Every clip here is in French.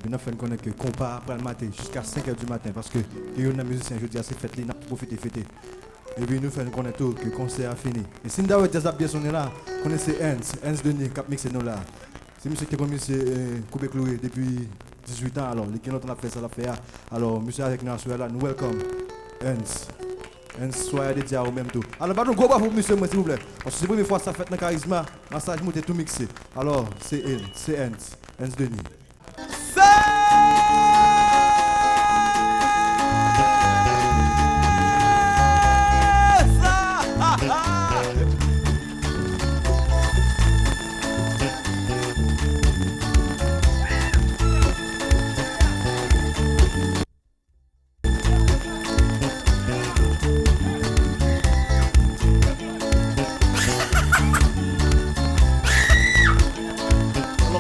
puis nous faisons connaître que compas après le matin jusqu'à 5h du matin parce que il y a un musicien je dis c'est fête là profiter fêter. Et puis nous faisons connaître tout que le concert a fini. Et si nous avons déjà bien sonné là, connaissez Hans Denis qui a mixé nous là. C'est monsieur qui a commencé couper cloué depuis 18 ans alors, les qui ont fait ça l'a fait. Alors monsieur avec nous là, nous welcome Hans, soyez dédié au même tout. Alors, pardon, gros bravo pour monsieur, s'il vous plaît. Parce que c'est la première fois que ça fait dans le charisme, massage, monté tout mixé. Alors, c'est elle, c'est Hans Denis.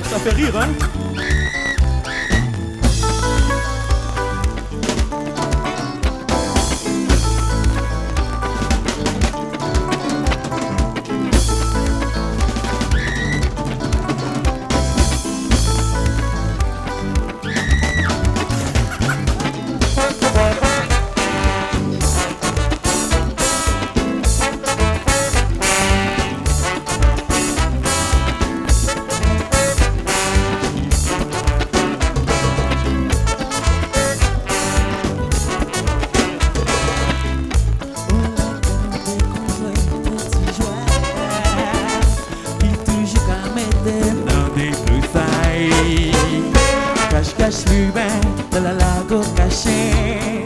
Ça fait rire, hein? Cache l'humain de la lago caché.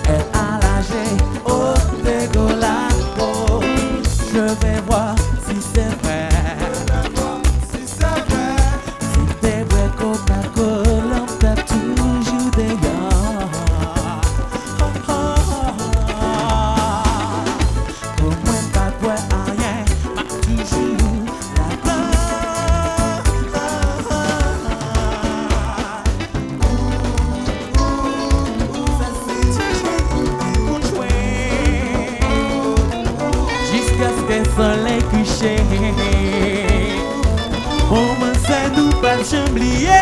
Elle a lâché au dégolago. Je vais voir si c'est vrai. Si t'es vrai Coca-Cola, t'as toujours des gars. Comme moi, pas de rien, m'a toujours là-bas. Soleil couché, on m'en sait nous pas j'oublier.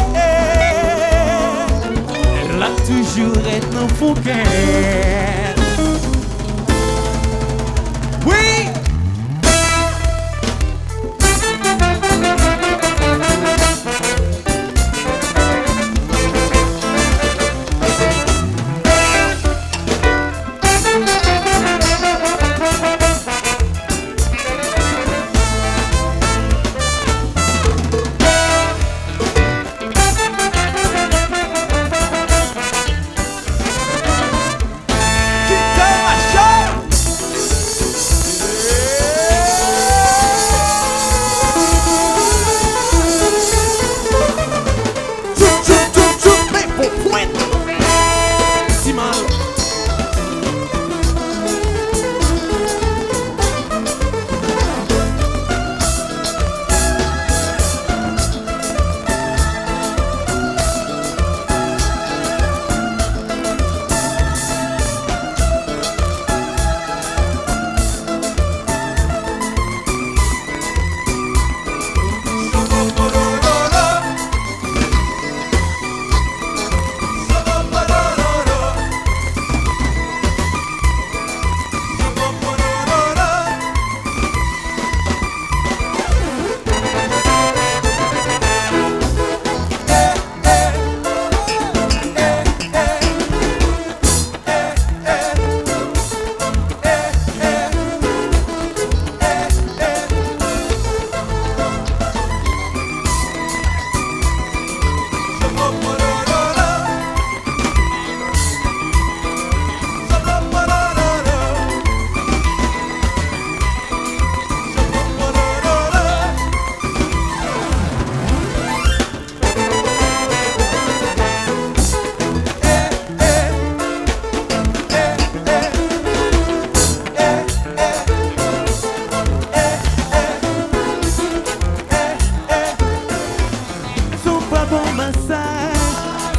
Elle a toujours été dans mon cœur. Oui.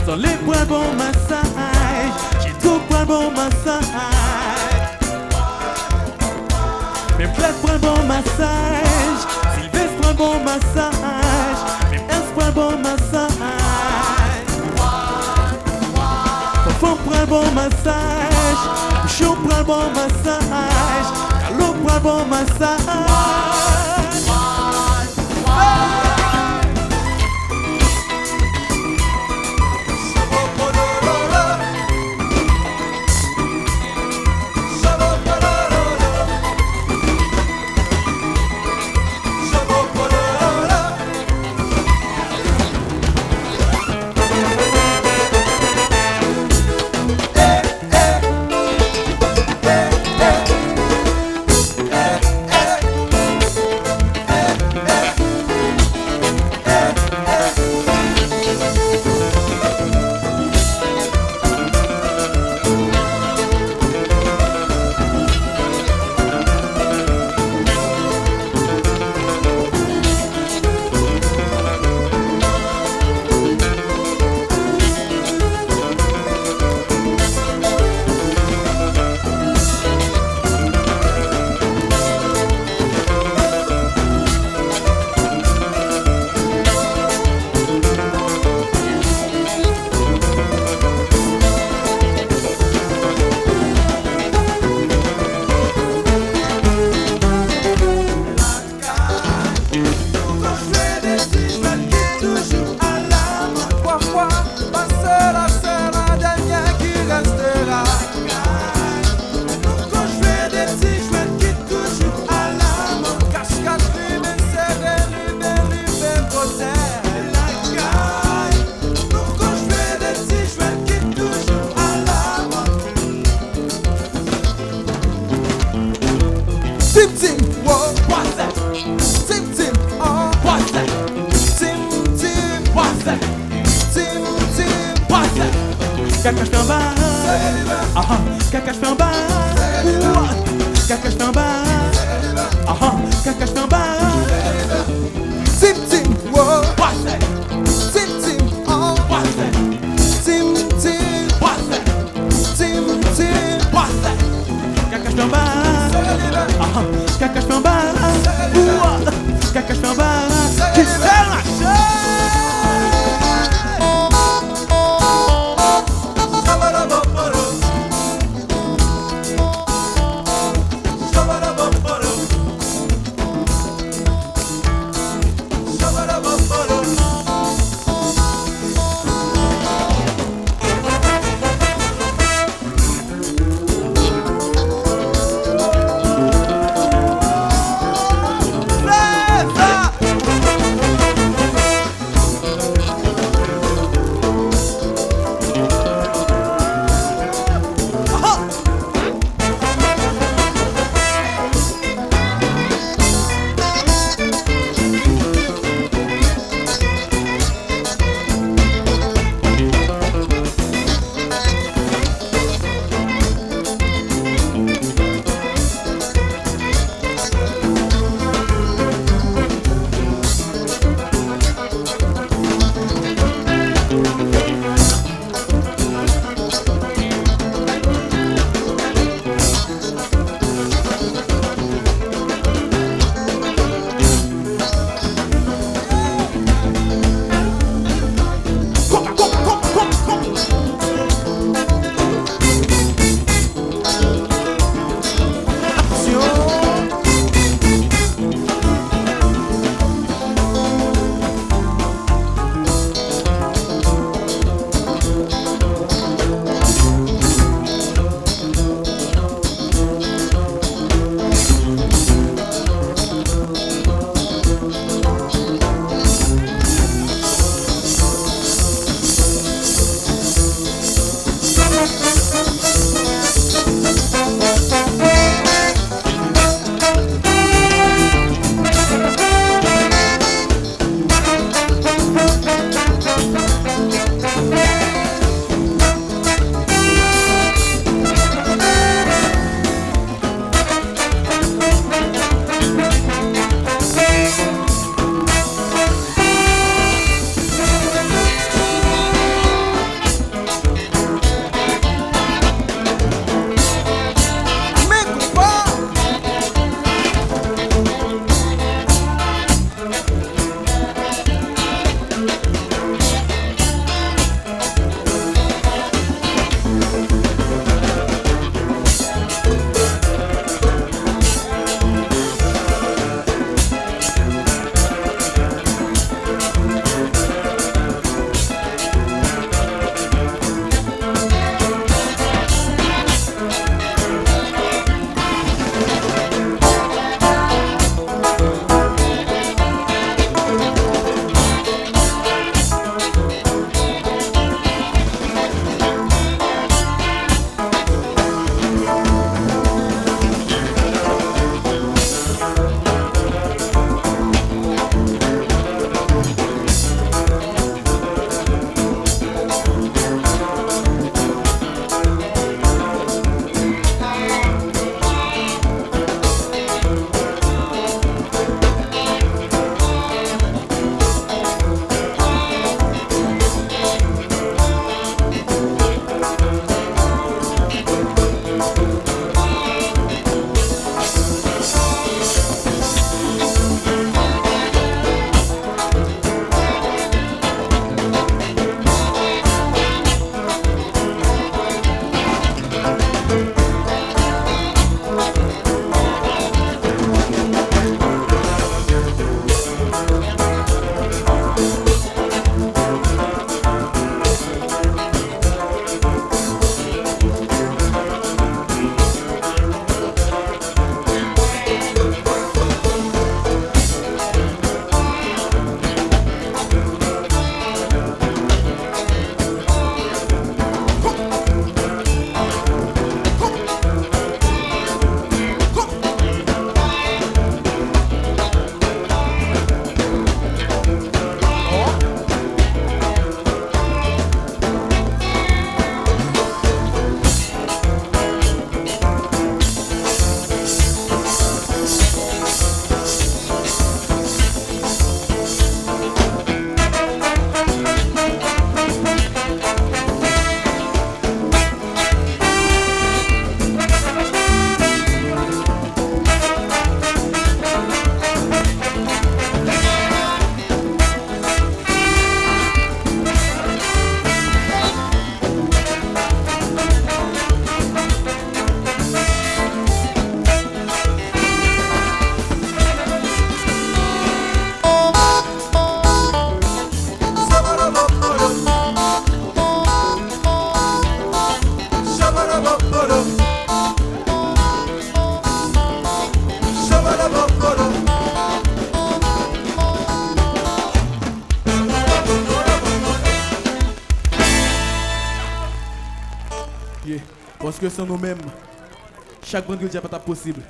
Dans les points bon massage, j'ai tout point bon massage. Même Claude point bon massage, Sylvestre point bon massage, même S point bon massage. faut prendre un bon massage. Je prends un bon massage. Allô, prends un bon massage. Caca je fais un bar. Ah ah, caca je fais un bar. Caca je fais un bar. Ah ah, caca je fais un bar. Tim Tim, wow. Tim Tim, oh. Tim Tim, Tim Tim. Caca je fais un bar. Ah ah, caca je fais un bar. Caca je fais un bar. Qui fait la chaîne? pied. Parce que sans nous-mêmes, chaque vendredi n'est pas possible.